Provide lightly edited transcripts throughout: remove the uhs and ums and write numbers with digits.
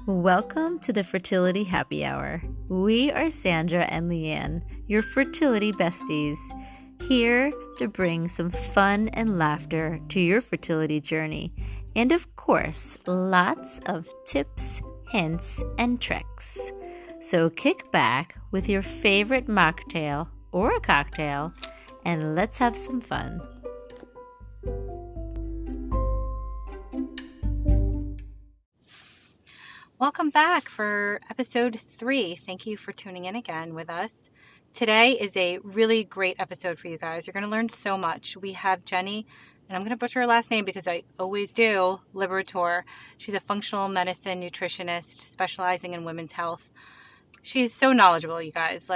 Welcome to the Fertility Happy Hour. We are Sandra and Leanne, your fertility besties, here to bring some fun and laughter to your fertility journey, and of course, lots of tips, hints, and tricks. So kick back with your favorite mocktail or a cocktail, and let's have some fun. Welcome back for episode 3. Thank you for tuning in again with us. Today is a really great episode for you guys. You're going to learn so much. We have Jenny, and I'm going to butcher her last name because I always do, Liberator. She's a functional medicine nutritionist specializing in women's health. She's so knowledgeable, you guys.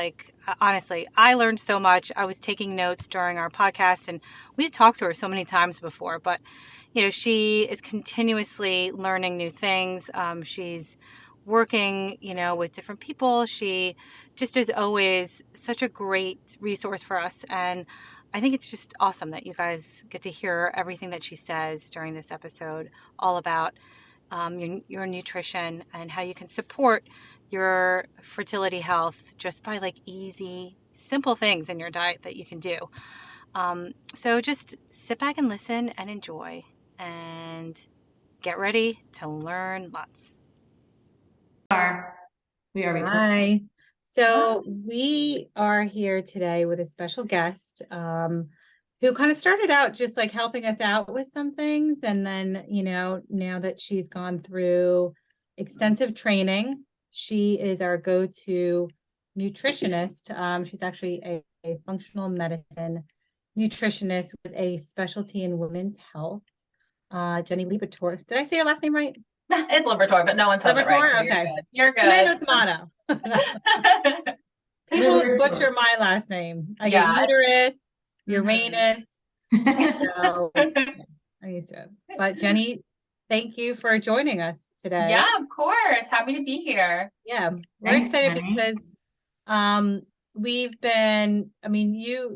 Honestly, I learned so much. I was taking notes during our podcast, and we've talked to her so many times before, but she is continuously learning new things. She's working, with different people. She just is always such a great resource for us. And I think it's just awesome that you guys get to hear everything that she says during this episode, all about your nutrition and how you can support your fertility health just by easy, simple things in your diet that you can do. So just sit back and listen and enjoy and get ready to learn lots. We are recording. Hi. So we are here today with a special guest who kind of started out just helping us out with some things. And then, now that she's gone through extensive training, she is our go-to nutritionist. She's actually a functional medicine nutritionist with a specialty in women's health. Jenny Liberator. Did I say your last name right? It's Liberator, but no one says it right. So okay. You're good. Tomato. People butcher my last name. I get uterus, Uranus. So I'm used to it. But Jenny, thank you for joining us today. Yeah, of course. Happy to be here. Yeah, we're excited because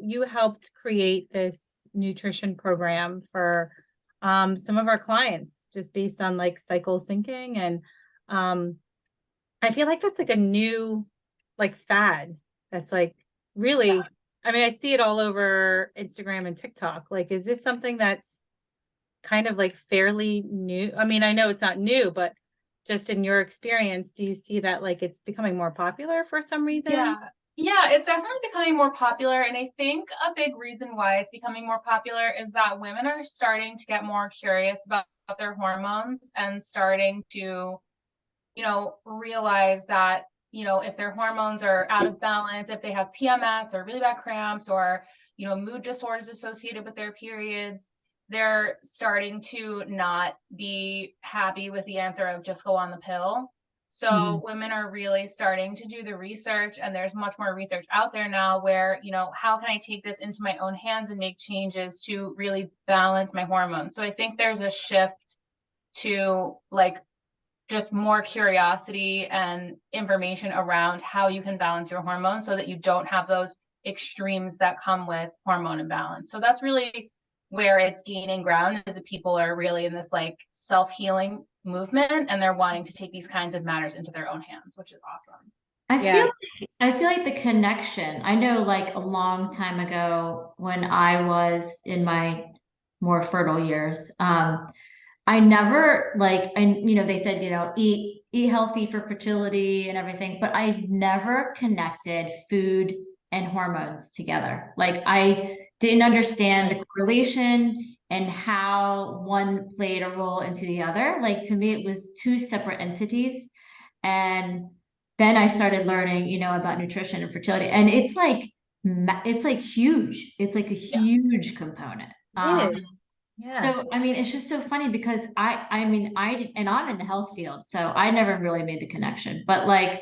you helped create this nutrition program for some of our clients just based on cycle syncing. And I feel like that's a new fad that's really, I see it all over Instagram and TikTok. Is this something that's kind of fairly new? I know it's not new, but just in your experience, do you see that it's becoming more popular for some reason? Yeah, it's definitely becoming more popular. And I think a big reason why it's becoming more popular is that women are starting to get more curious about their hormones and starting to, realize that, if their hormones are out of balance, if they have PMS or really bad cramps or, mood disorders associated with their periods, they're starting to not be happy with the answer of just go on the pill. So women are really starting to do the research, and there's much more research out there now where, how can I take this into my own hands and make changes to really balance my hormones? So I think there's a shift to just more curiosity and information around how you can balance your hormones so that you don't have those extremes that come with hormone imbalance. So that's really where it's gaining ground, is that people are really in this self-healing movement, and they're wanting to take these kinds of matters into their own hands, which is awesome. I feel like the connection, I know a long time ago when I was in my more fertile years, I never they said, eat healthy for fertility and everything, but I've never connected food and hormones together. I didn't understand the correlation and how one played a role into the other. To me, it was two separate entities. And then I started learning, about nutrition and fertility, and it's huge. It's a huge component. So, it's just so funny because I'm in the health field, so I never really made the connection, but I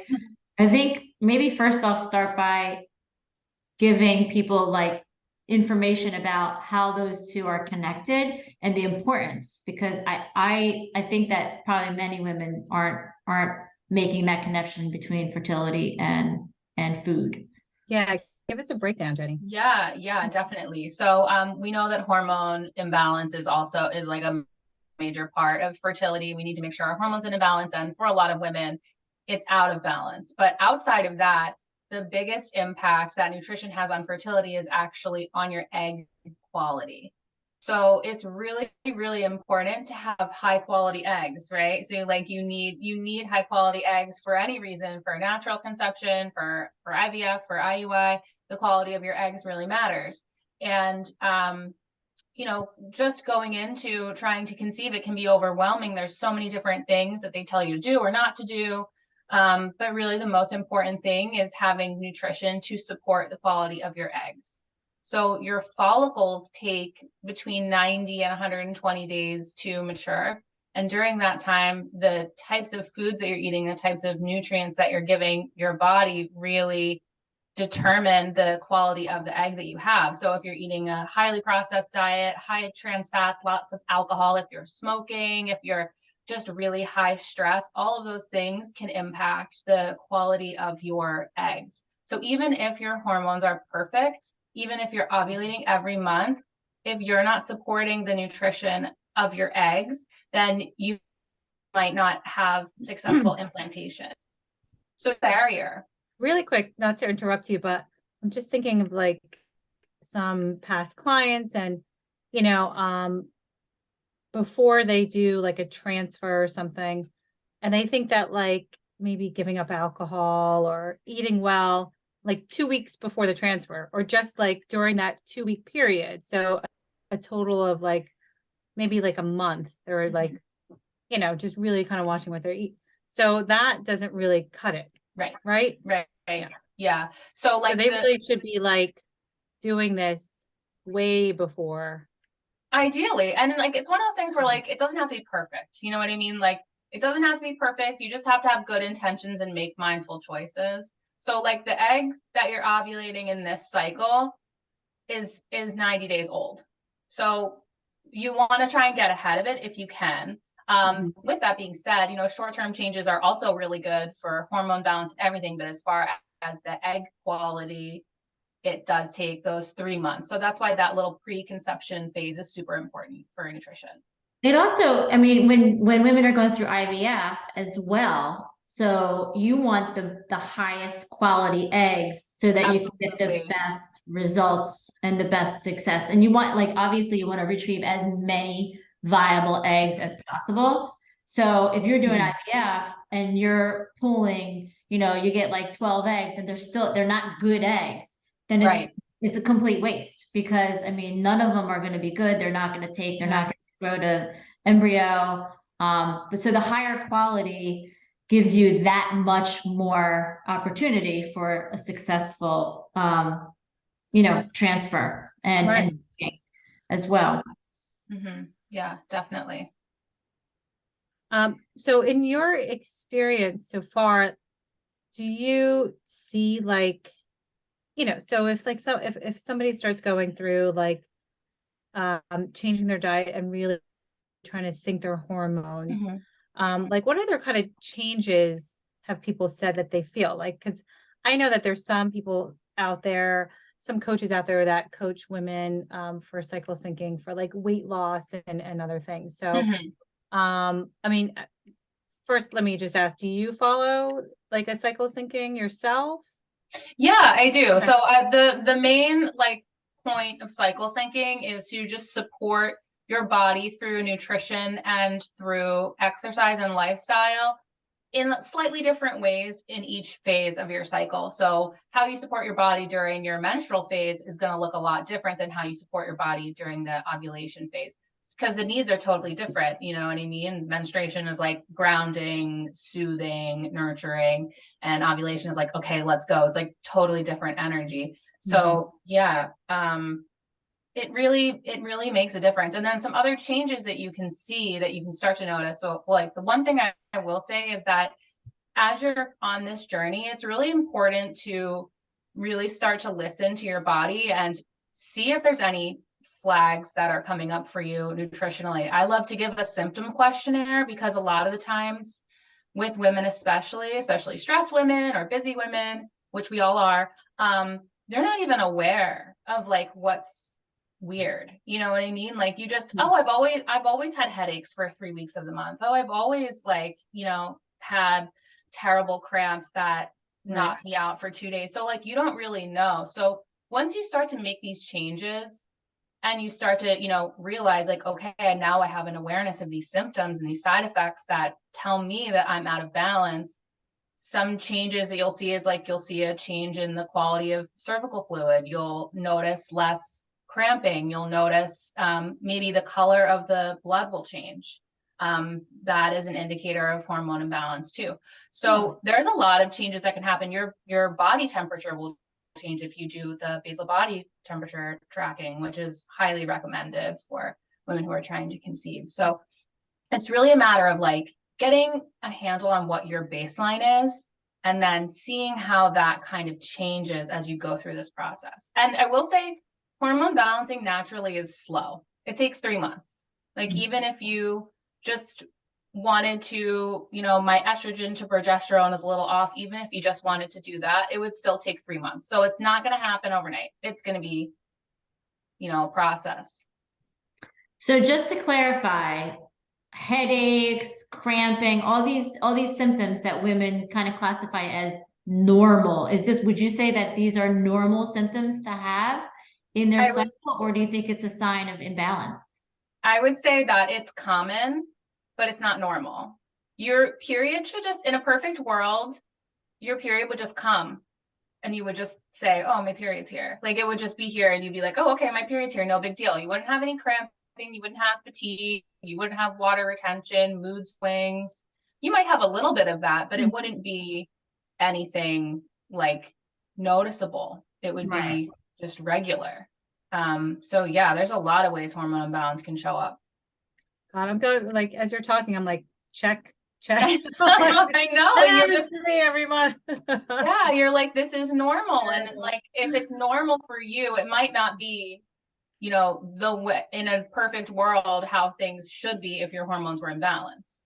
think maybe first off, start by giving people information about how those two are connected and the importance, because I think that probably many women aren't making that connection between fertility and food. Yeah. Give us a breakdown, Jenny. Yeah, definitely. So we know that hormone imbalance is a major part of fertility. We need to make sure our hormones are in balance. And for a lot of women, it's out of balance. But outside of that, the biggest impact that nutrition has on fertility is actually on your egg quality. So it's really, really important to have high quality eggs, right? So like you need high quality eggs for any reason, for natural conception, for IVF, for IUI. The quality of your eggs really matters. And just going into trying to conceive, it can be overwhelming. There's so many different things that they tell you to do or not to do. But really the most important thing is having nutrition to support the quality of your eggs. So your follicles take between 90 and 120 days to mature. And during that time, the types of foods that you're eating, the types of nutrients that you're giving your body really determine the quality of the egg that you have. So if you're eating a highly processed diet, high trans fats, lots of alcohol, if you're smoking, if you're just really high stress, all of those things can impact the quality of your eggs. So even if your hormones are perfect, even if you're ovulating every month, if you're not supporting the nutrition of your eggs, then you might not have successful implantation. So barrier. Really quick, not to interrupt you, but I'm just thinking of like some past clients and, before they do like a transfer or something, and they think that like maybe giving up alcohol or eating well, like 2 weeks before the transfer, or just like during that 2 week period. So a total of like maybe like a month, they're like, just really kind of watching what they're eating. So that doesn't really cut it. Right. Right. Yeah. So like they really should be like doing this way before. Ideally. And like, it's one of those things where like, it doesn't have to be perfect. You know what I mean? Like, it doesn't have to be perfect. You just have to have good intentions and make mindful choices. So like the eggs that you're ovulating in this cycle is 90 days old. So you want to try and get ahead of it if you can. With that being said, short-term changes are also really good for hormone balance and everything. But as far as the egg quality, it does take those 3 months. So that's why that little preconception phase is super important for nutrition. It also, I mean, when women are going through IVF as well, so you want the highest quality eggs so that you can get the best results and the best success. And you want, like, obviously you want to retrieve as many viable eggs as possible. So if you're doing IVF and you're pulling, you get like 12 eggs and they're not good eggs, then it's a complete waste, because I mean, none of them are going to be good. They're not going to take, they're not going to grow to embryo. But so the higher quality gives you that much more opportunity for a successful, transfer and as well. Yeah, definitely. So in your experience so far, do you see like, so if somebody starts going through like changing their diet and really trying to sync their hormones, like what other kind of changes have people said that they feel like? Because I know that there's some people out there, some coaches out there that coach women for cycle syncing for like weight loss and other things. So I mean, first let me just ask, do you follow like a cycle syncing yourself? Yeah, I do. Okay. So the main like point of cycle syncing is to just support your body through nutrition and through exercise and lifestyle in slightly different ways in each phase of your cycle. So how you support your body during your menstrual phase is going to look a lot different than how you support your body during the ovulation phase, because the needs are totally different. You know what I mean? Menstruation is like grounding, soothing, nurturing, and ovulation is like, okay, let's go. It's like totally different energy. So yeah, it really makes a difference. And then some other changes that you can see that you can start to notice. So like the one thing I will say is that as you're on this journey, it's really important to really start to listen to your body and see if there's any flags that are coming up for you nutritionally. I love to give a symptom questionnaire, because a lot of the times with women, especially stressed women or busy women, which we all are, they're not even aware of like what's weird. You know what I mean? Like you just, oh, I've always had headaches for 3 weeks of the month. Oh, I've always like, had terrible cramps that Right. knocked me out for 2 days. So like you don't really know. So once you start to make these changes and you start to, realize like, okay, now I have an awareness of these symptoms and these side effects that tell me that I'm out of balance. Some changes that you'll see is like you'll see a change in the quality of cervical fluid. You'll notice less cramping. You'll notice maybe the color of the blood will change. That is an indicator of hormone imbalance too. Yes. So there's a lot of changes that can happen. Your body temperature will change if you do the basal body temperature tracking, which is highly recommended for women who are trying to conceive. So it's really a matter of like getting a handle on what your baseline is and then seeing how that kind of changes as you go through this process. And I will say hormone balancing naturally is slow. It takes 3 months. Like even if you just wanted to, my estrogen to progesterone is a little off, even if you just wanted to do that, it would still take 3 months. So it's not going to happen overnight. It's going to be, a process. So just to clarify, headaches, cramping, all these symptoms that women kind of classify as normal. Would you say that these are normal symptoms to have in their I would cycle, or do you think it's a sign of imbalance? I would say that it's common, but it's not normal. Your period should just, in a perfect world, your period would just come and you would just say, oh, my period's here. Like it would just be here and you'd be like, oh, okay, my period's here. No big deal. You wouldn't have any cramping. You wouldn't have fatigue. You wouldn't have water retention, mood swings. You might have a little bit of that, but it wouldn't be anything like noticeable. It would Right. be just regular. So yeah, there's a lot of ways hormone imbalance can show up. God, I'm going like as you're talking, I'm like, check, check. I Like, know, I know. that And you're happens just, to me every month. yeah, you're like, this is normal. And like, if it's normal for you, it might not be, the way in a perfect world, how things should be if your hormones were in balance.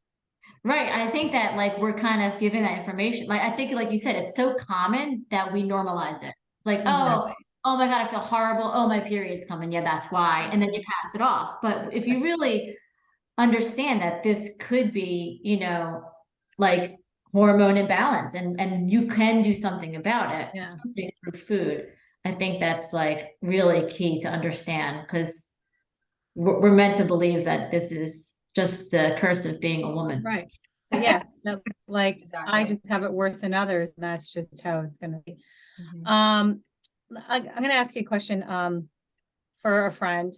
Right. I think that like we're kind of given that information. Like I think like you said, it's so common that we normalize it. Like, oh, Exactly. oh my God, I feel horrible. Oh, my period's coming. Yeah, that's why. And then you pass it off. But if you really understand that this could be, like hormone imbalance and you can do something about it, Yeah. especially through food. I think that's like really key to understand because we're meant to believe that this is just the curse of being a woman. Right. Yeah. Like I Exactly. just have it worse than others, and that's just how it's gonna be. Mhm. I'm gonna ask you a question for a friend.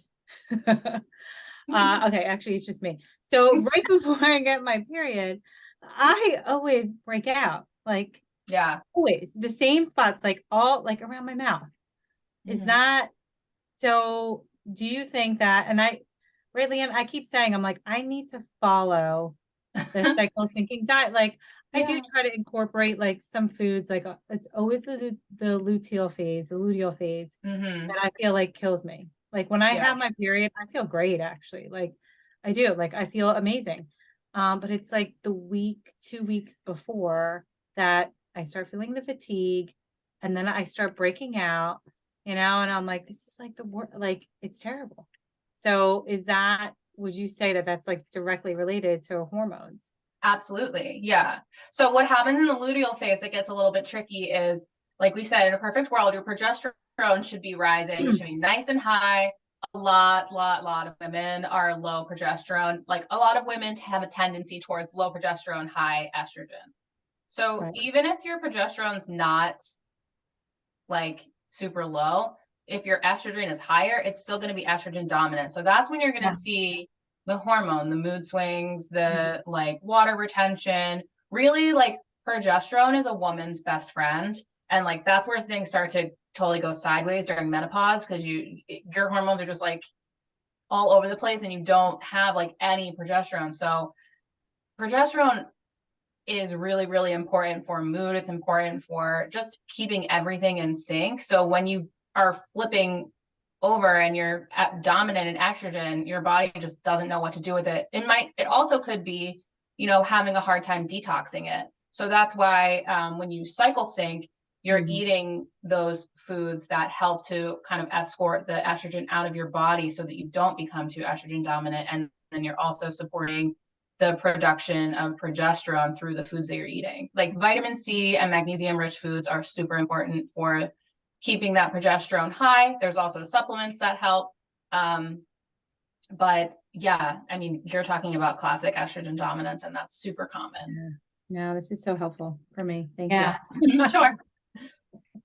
Okay, actually it's just me. So right before I get my period, I always break out. Like Yeah. always the same spots, like all like around my mouth. Is Mhm. that so? Do you think that? And right, Leanne, I keep saying, I'm like, I need to follow the cycle syncing diet. Like, I do Yeah. try to incorporate like some foods, like it's always the luteal phase Hmm. that I feel like kills me. Like when I Yeah. have my period, I feel great actually. Like I do, like I feel amazing. But it's like the week, 2 weeks before that I start feeling the fatigue and then I start breaking out, and I'm like, this is like the worst, like it's terrible. So would you say that that's like directly related to hormones? Absolutely. Yeah. So what happens in the luteal phase that gets a little bit tricky is, like we said, in a perfect world, your progesterone should be rising. It should be nice and high. A lot of women are low progesterone. Like a lot of women have a tendency towards low progesterone, high estrogen. So Right. even if your progesterone's not like super low, if your estrogen is higher, it's still going to be estrogen dominant. So that's when you're going to Yeah. see the hormone, the mood swings, the like water retention. Really, like progesterone is a woman's best friend. And like that's where things start to totally go sideways during menopause because your hormones are just like all over the place and you don't have like any progesterone. So progesterone is really, really important for mood. It's important for just keeping everything in sync. So when you are flipping over and you're dominant in estrogen, your body just doesn't know what to do with it. It also could be, having a hard time detoxing it. So that's why when you cycle sync, you're eating those foods that help to kind of escort the estrogen out of your body so that you don't become too estrogen dominant. And then you're also supporting the production of progesterone through the foods that you're eating. Like vitamin C and magnesium rich foods are super important for keeping that progesterone high. There's also supplements that help. But yeah, I mean, you're talking about classic estrogen dominance, and that's super common. No, this is so helpful for me. Thank Yeah. you. Sure.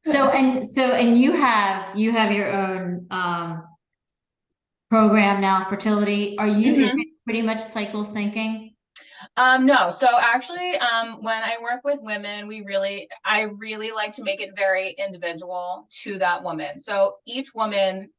And you have your own program now, Fertility. Is it pretty much cycle syncing? No. So actually, when I work with women, I really like to make it very individual to that woman. So each woman,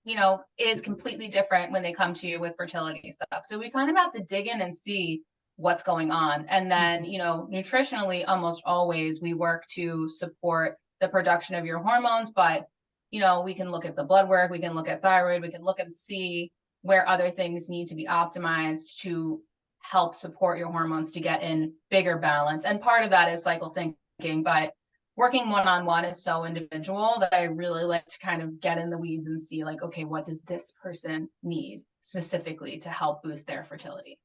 is completely different when they come to you with fertility stuff. So we kind of have to dig in and see what's going on. And then, nutritionally, almost always we work to support the production of your hormones, but, we can look at the blood work, we can look at thyroid, we can look and see where other things need to be optimized to help support your hormones to get in bigger balance. And part of that is cycle syncing, but working one-on-one is so individual that I really like to kind of get in the weeds and see like, okay, what does this person need specifically to help boost their fertility?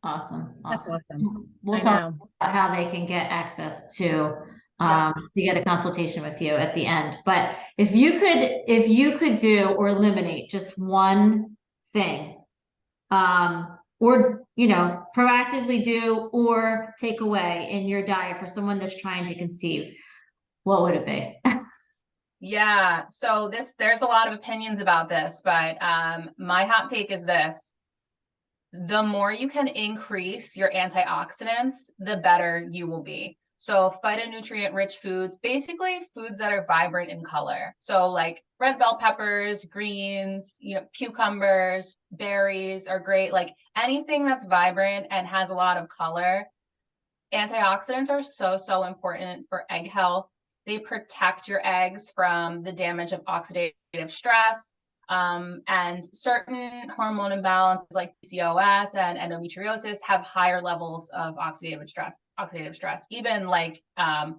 Awesome. That's awesome. We'll talk about how they can get access to get a consultation with you at the end. But if you could do or eliminate just one thing, or proactively do or take away in your diet for someone that's trying to conceive, what would it be? Yeah, so there's a lot of opinions about this, but my hot take is this: the more you can increase your antioxidants, the better you will be. So phytonutrient rich foods, basically foods that are vibrant in color. So like red bell peppers, greens, cucumbers, berries are great. Like anything that's vibrant and has a lot of color. Antioxidants are so important for egg health. They protect your eggs from the damage of oxidative stress. And certain hormone imbalances like PCOS and endometriosis have higher levels of oxidative stress. Even like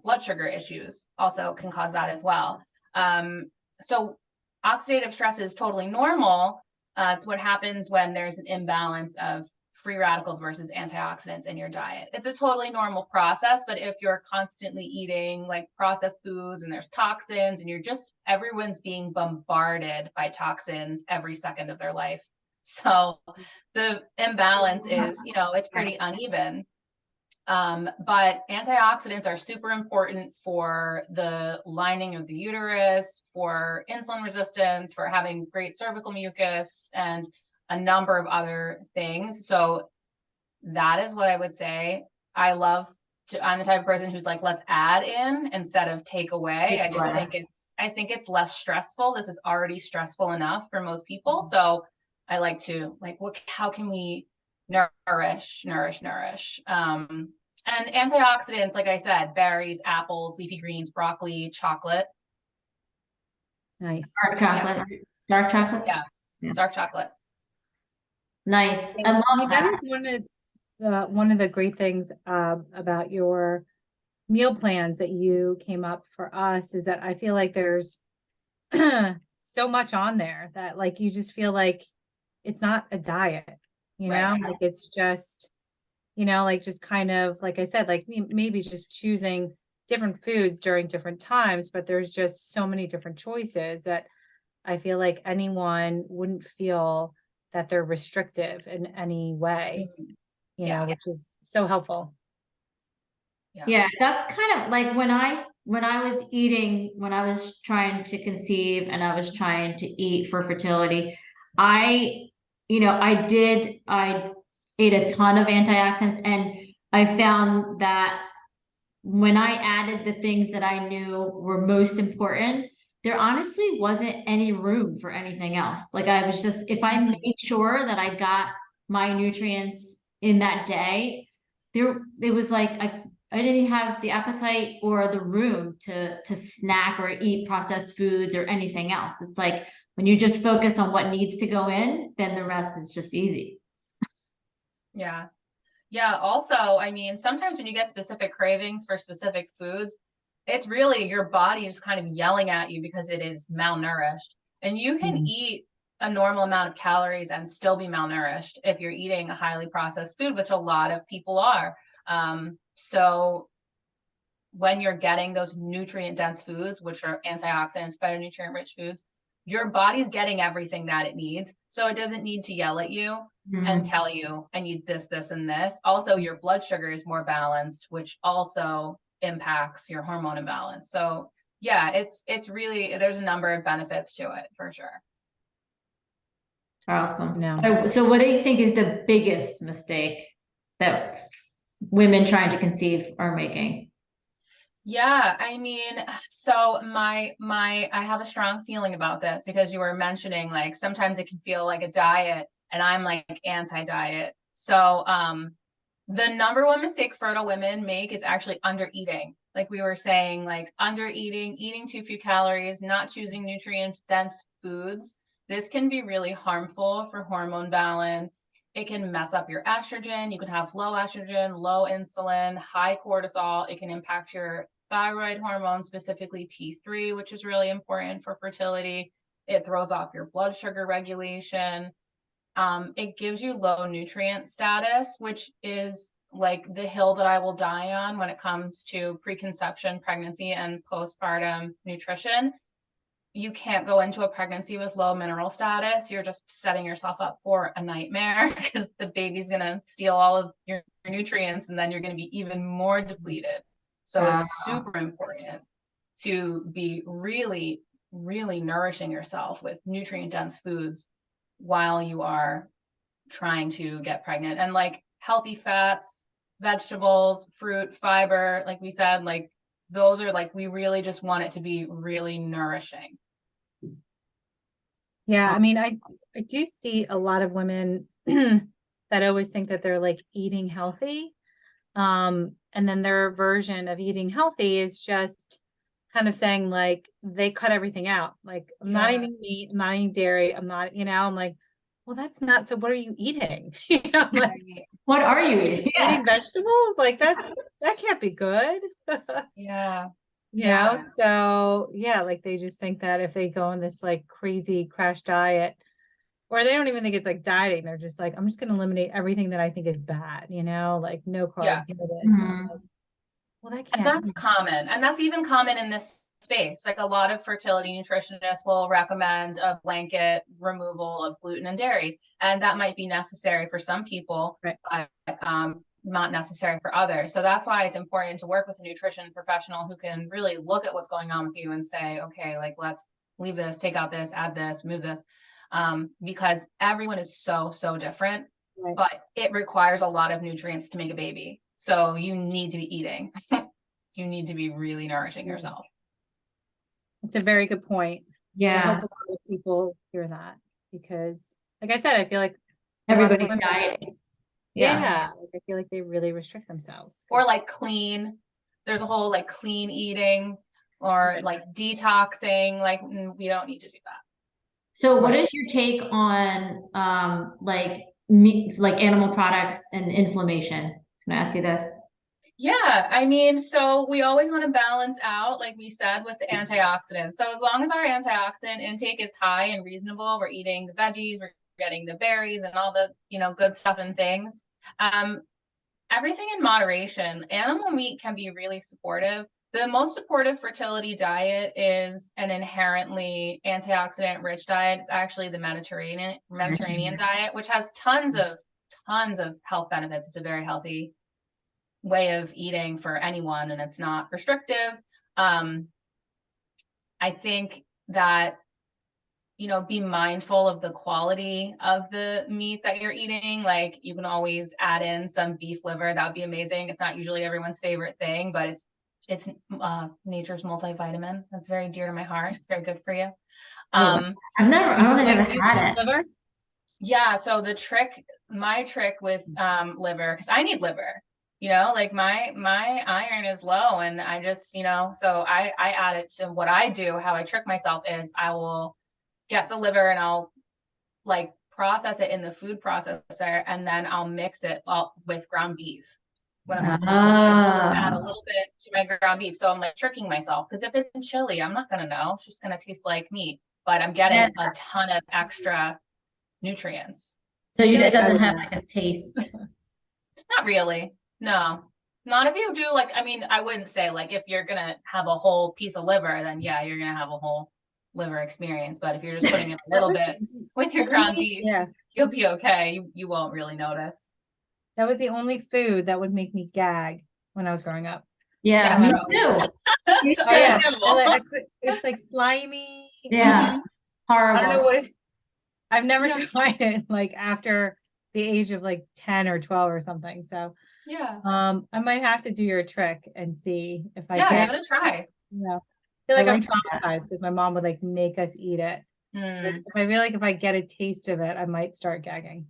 blood sugar issues also can cause that as well. So oxidative stress is totally normal. It's what happens when there's an imbalance of free radicals versus antioxidants in your diet. It's a totally normal process, but if you're constantly eating like processed foods and there's toxins and everyone's being bombarded by toxins every second of their life. So the imbalance is, it's pretty uneven. But antioxidants are super important for the lining of the uterus, for insulin resistance, for having great cervical mucus, and a number of other things. So that is what I would say. I'm the type of person who's like, let's add in instead of take away. I think it's less stressful. This is already stressful enough for most people. So I like to how can we nourish? And antioxidants, like I said, berries, apples, leafy greens, broccoli, chocolate. Nice. Dark chocolate. Yeah. Dark chocolate? Yeah. Dark chocolate. Nice. I love that. Is one of the great things about your meal plans that you came up for us is that I feel like there's so much on there that like you just feel like it's not a diet, Right. like it's just, like just kind of like I said, like maybe just choosing different foods during different times, but there's just so many different choices that I feel like anyone wouldn't feel that they're restrictive in any way, which is so helpful. Yeah, that's kind of like when I was trying to conceive and I was trying to eat for fertility, I ate a ton of antioxidants, and I found that when I added the things that I knew were most important, there honestly wasn't any room for anything else. Like I was just, if I made sure that I got my nutrients in that day, it was like I didn't have the appetite or the room to snack or eat processed foods or anything else. It's like when you just focus on what needs to go in, then the rest is just easy. Yeah. Yeah. Also, I mean, sometimes when you get specific cravings for specific foods, it's really your body just kind of yelling at you because it is malnourished. And you can Mhm. eat a normal amount of calories and still be malnourished if you're eating a highly processed food, which a lot of people are. So when you're getting those nutrient dense foods, which are antioxidants, phytonutrient rich foods, your body's getting everything that it needs. So it doesn't need to yell at you and Mhm. tell you, I need this, this, and this. Also, your blood sugar is more balanced, which also impacts your hormone imbalance. So yeah, it's really, there's a number of benefits to it for sure. Awesome. No. So what do you think is the biggest mistake that women trying to conceive are making? Yeah, I mean, so I have a strong feeling about this because you were mentioning like sometimes it can feel like a diet and I'm like anti-diet. So the number one mistake fertile women make is actually under eating. Like we were saying, like under eating, eating too few calories, not choosing nutrient dense foods. This can be really harmful for hormone balance. It can mess up your estrogen. You can have low estrogen, low insulin, high cortisol. It can impact your thyroid hormone, specifically T3, which is really important for fertility. It throws off your blood sugar regulation. It gives you low nutrient status, which is like the hill that I will die on when it comes to preconception, pregnancy, and postpartum nutrition. You can't go into a pregnancy with low mineral status. You're just setting yourself up for a nightmare because the baby's going to steal all of your nutrients and then you're going to be even more depleted. So Uh, it's super important to be really, really nourishing yourself with nutrient dense foods while you are trying to get pregnant. And like healthy fats, vegetables, fruit, fiber, like we said, like those are like, we really just want it to be really nourishing. Yeah, I mean, I do see a lot of women that always think that they're like eating healthy. And then their version of eating healthy is just kind of saying like they cut everything out. Like I'm not Yeah. eating meat, I'm not eating dairy, I'm not, I'm like, well, that's not, so what are you eating? I'm like, Right. what are you you're eating? Yeah. eating vegetables? Like that can't be good. Yeah. You Yeah. know, so yeah, like they just think that if they go on this like crazy crash diet, or they don't even think it's like dieting, they're just like, I'm just going to eliminate everything that I think is bad, like no Yeah. carbs, no this. And I'm like, Mhm. well, that And can't. that's common. And that's even common in this space. Like a lot of fertility nutritionists will recommend a blanket removal of gluten and dairy. And that might be necessary for some people, Right. but not necessary for others. So that's why it's important to work with a nutrition professional who can really look at what's going on with you and say, okay, like let's leave this, take out this, add this, move this. Because everyone is so, so different, Right. but it requires a lot of nutrients to make a baby. So you need to be eating. You need to be really nourishing Yeah. yourself. It's a very good point. I hope Yeah. a lot of people hear that because, like I said, I feel like a lot of Everybody's women, dieting. Yeah. yeah, like I feel like they really restrict themselves. Or like clean. There's a whole like clean eating or like detoxing. Like we don't need to do that. So what Right. is your take on like meat, like animal products and inflammation? Can I ask you this? Yeah, I mean, so we always want to balance out, like we said, with the antioxidants. So as long as our antioxidant intake is high and reasonable, we're eating the veggies, we're getting the berries and all the, good stuff and things. Um, Everything in moderation. Animal meat can be really supportive. The most supportive fertility diet is an inherently antioxidant rich diet. It's actually the Mediterranean diet, which has tons of health benefits. It's a very healthy way of eating for anyone and it's not restrictive. Um, I think that be mindful of the quality of the meat that you're eating. Like you can always add in some beef liver. That would be amazing. It's not usually everyone's favorite thing, but it's nature's multivitamin. That's very dear to my heart. It's very good for you. Oh, wow. Um, I You don't think I've can't ever use had it. liver? yeah, so my trick with liver, because I need liver, like my iron is low and I just, so I add it to what I do. How I trick myself is I will get the liver and I'll like process it in the food processor and then I'll mix it with ground beef. when I'm cooking. I'll just add a Ah, little bit to my ground beef. So I'm like tricking myself because if it's chili, I'm not gonna know. It's just gonna taste like meat, but I'm yeah. getting a ton of extra nutrients. So I feel it like I doesn't would have know. like a taste. Not really. No. Not if you do like, I mean, I wouldn't say like if you're gonna have a whole piece of liver, then yeah, you're gonna have a whole liver experience. But if you're just putting in a That little was bit with the your ground only, beef, yeah, you'll be okay. You won't really notice. that was the only food that would make me gag when I was growing up. Yeah, me Um, Gastro. too. Me It's oh too. yeah, understandable. it's like slimy, and Yeah, Hmm. I don't know horrible. what I've never Yeah. tried it like after the age of like 10 or 12 or something. So Yeah. I might have to do your trick and see if I Yeah, Yeah, give can, it a try. you know, I feel I like I'm like that. traumatized because my mom would like make us eat it. Like, Mm. if I feel like if I get a taste of it, I might start gagging.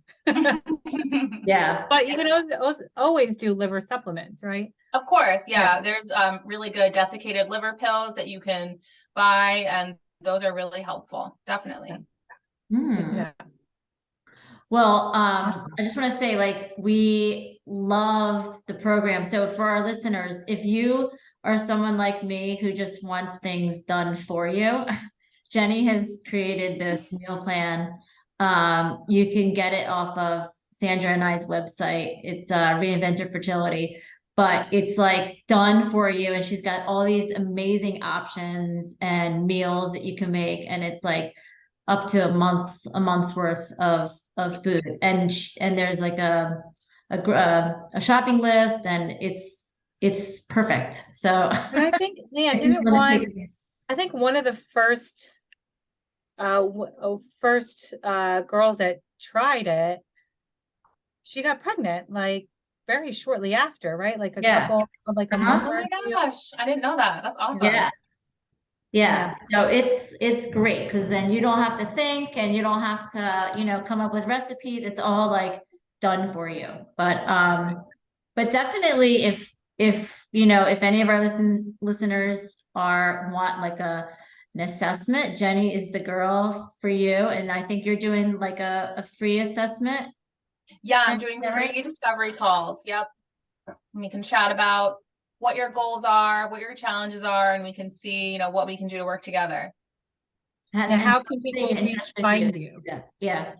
Yeah. But you can always do liver supplements, right? Of course, Yeah. yeah. There's really good desiccated liver pills that you can buy, and those are really helpful. Definitely. Good to Hmm. know. Well, I just want to say, like, we loved the program. So for our listeners, if you are someone like me who just wants things done for you, Jenny has created this meal plan. You can get it off of Sandra and I's website. It's Reinvented Fertility, but it's like done for you, and she's got all these amazing options and meals that you can make, and it's like up to a month's worth of food, and there's like a shopping list, and it's perfect. So And I think, yeah, if you didn't want to one, take I think one of the first girls that tried it, she got pregnant like very shortly after, right? Like yeah, like a month uh-huh, Oh or my two. gosh, I didn't know that. That's awesome. yeah, Yeah. yeah. So it's great because then you don't have to think, and you don't have to, come up with recipes. It's all like done for you. But definitely if any of our listeners want like an assessment, Jenny is the girl for you. And I think you're doing like a free assessment. Yeah, I'm Is doing that right? free discovery calls. Yep. And we can chat about what your goals are, what your challenges are, and we can see, what we can do to work together. And And how can they get people in touch with you. find you? Yeah. Yeah.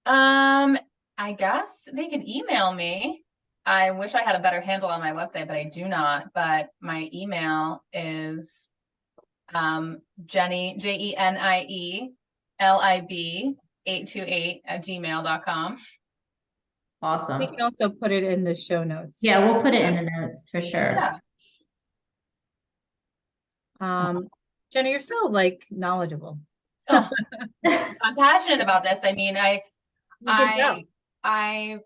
Um, I guess they can email me. I wish I had a better handle on my website, but I do not. But my email is Jenny, JENIELIB 828 at gmail.com. We Awesome. can also put it in the show notes. Yeah, we'll put it Yeah. in the notes for sure. Yeah. Jenny, you're so like knowledgeable. Oh, I'm passionate about this. I mean, You can I, tell. I,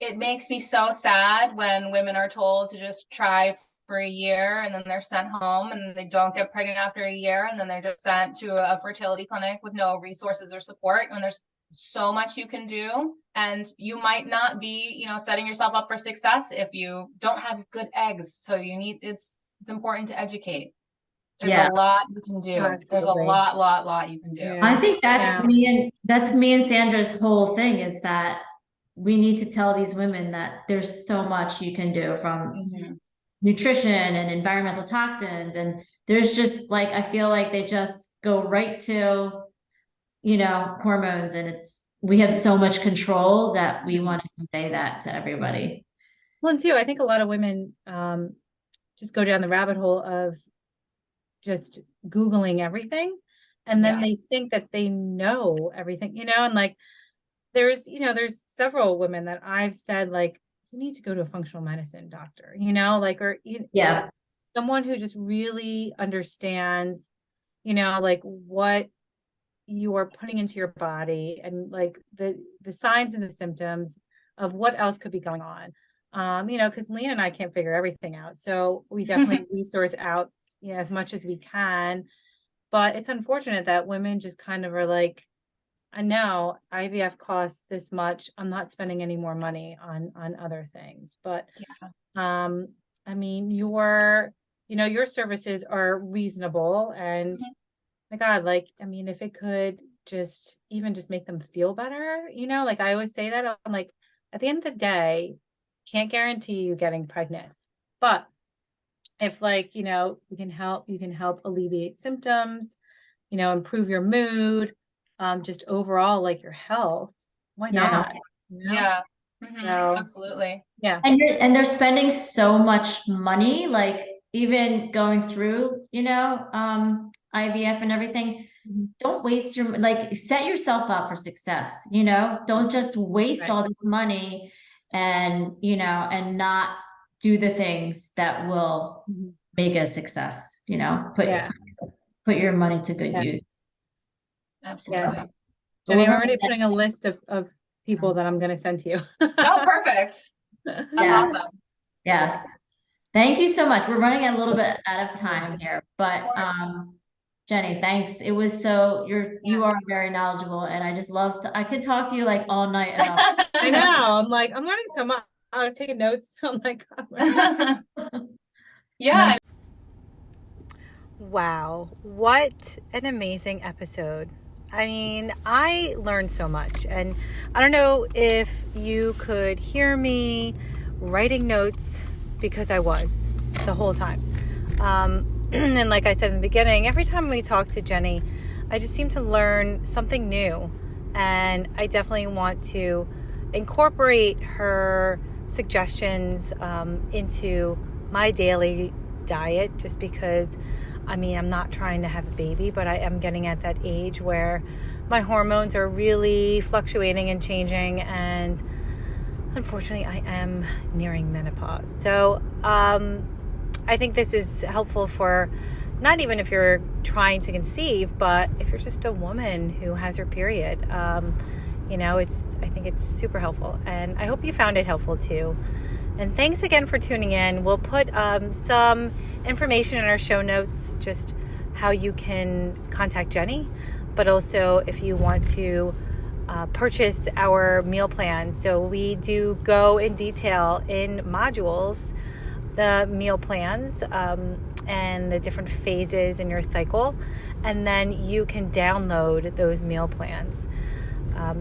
it makes me so sad when women are told to just try for a year and then they're sent home and they don't get pregnant after a year and then they're just sent to a fertility clinic with no resources or support when there's so much you can do and you might not be, setting yourself up for success if you don't have good eggs. So it's important to educate. There's a Yeah. lot you can do. There's a Absolutely. lot you can do. I Yeah. think that's Yeah. me and Sandra's whole thing is that we need to tell these women that there's so much you can do from Mhm. nutrition and environmental toxins. And there's just like, I feel like they just go right to, hormones, and we have so much control that we want to convey that to everybody. Well, and too, I think a lot of women just go down the rabbit hole of just Googling everything. And then Yeah. they think that they know everything, and like there's several women that I've said, like, you need to go to a functional medicine doctor, like, or Yeah. someone who just really understands, like what you are putting into your body and like the signs and the symptoms of what else could be going on. Because Lena and I can't figure everything out. So we definitely resource out, as much as we can. But it's unfortunate that women just kind of are like, I know IVF costs this much. I'm not spending any more money on other things. But Yeah. I mean, your services are reasonable, and Mhm. my God, like, I mean, if it could just make them feel better, like I always say that, I'm like, at the end of the day, Can't guarantee you getting pregnant, but if like, you can help alleviate symptoms, improve your mood, just overall like your health, why Yeah. not? Yeah. So Absolutely. yeah. And they're spending so much money, like even going through, IVF and everything. Mhm. Don't waste like set yourself up for success, don't just waste Right. all this money and, and not do the things that will Mhm. make it a success, Yeah. put your money to good Yeah. use. Absolutely. So, but Jenny, we're I'm gonna already get- putting a list of people that I'm going to send to you. Oh, perfect. That's Yes. awesome. Yes. Thank you so much. We're running a little bit out of time here, but Of course. Jenny, thanks. It was you are very knowledgeable, and I just love I could talk to you like all night about I know. I'm learning so much. I was taking notes. I'm like, I'm learning. Yeah. Wow, what an amazing episode. I mean, I learned so much, and I don't know if you could hear me writing notes because I was the whole time. And like I said in the beginning, every time we talk to Jenny, I just seem to learn something new, and I definitely want to incorporate her suggestions into my daily diet, just because I'm not trying to have a baby, but I am getting at that age where my hormones are really fluctuating and changing, and unfortunately I am nearing menopause. So I think this is helpful for not even if you're trying to conceive, but if you're just a woman who has her period. I think it's super helpful, and I hope you found it helpful too. And thanks again for tuning in. We'll put some information in our show notes, just how you can contact Jenny, but also if you want to purchase our meal plan. So we do go in detail in modules, the meal plans and the different phases in your cycle. And then you can download those meal plans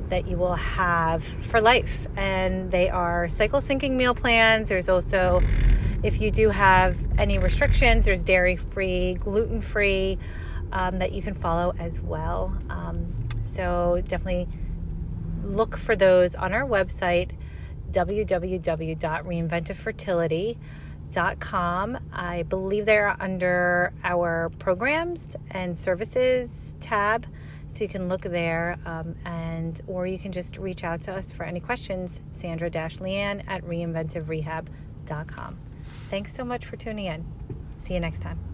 that you will have for life. And they are cycle syncing meal plans. There's also, if you do have any restrictions, there's dairy-free, gluten-free that you can follow as well. So definitely look for those on our website, www.reinventivefertility.com. I believe they're under our programs and services tab, so you can look there, or you can just reach out to us for any questions, Sandra-Leanne at reinventiverehab.com. Thanks so much for tuning in. See you next time.